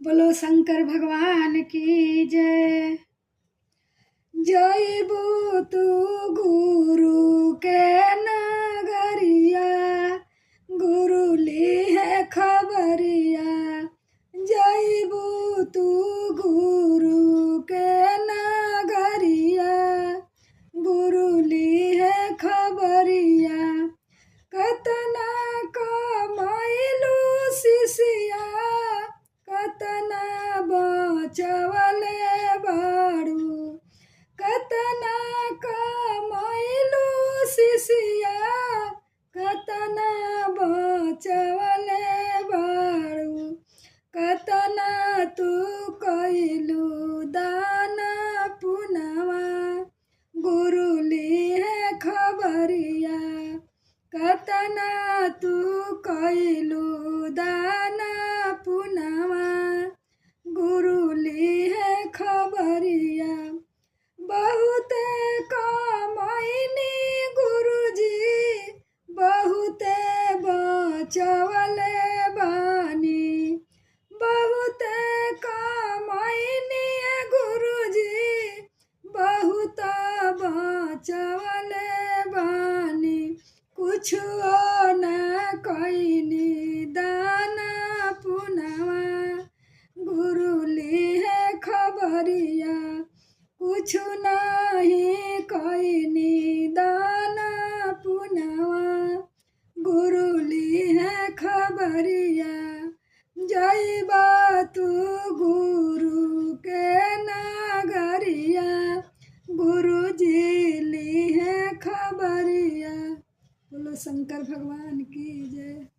बोलो शंकर भगवान की जय। जयबू तू गुरु के नगरिया, गुरु ली है खबरिया। जयबू तू गुरु के नगरिया, गुरु ली है खबरिया। कतना कमाइलू शिष्या, कतना बचवले बारू। कतना कमाइलू शिष्या, कतना बचवले बारू। कतना तू कइलू दान पुनवा, गुरु ली है खबरिया। कतना तू कइलू दान पुनवा, गुरु ली है खबरिया। बहुते कमाइनी गुरुजी, बहुते बचवले बानी। बहुते कमाइनी गुरुजी, बहुत बचवले बानी। कुछो न कइनी दान पुनवा, गुरु ली है खबरिया। कुछ नहीं कइनी दान पुनवा, गुरु ली है खबरिया। जइबा तू गुरु के नगरिया, गुरु जी ली है खबरिया। बोलो शंकर भगवान की जय।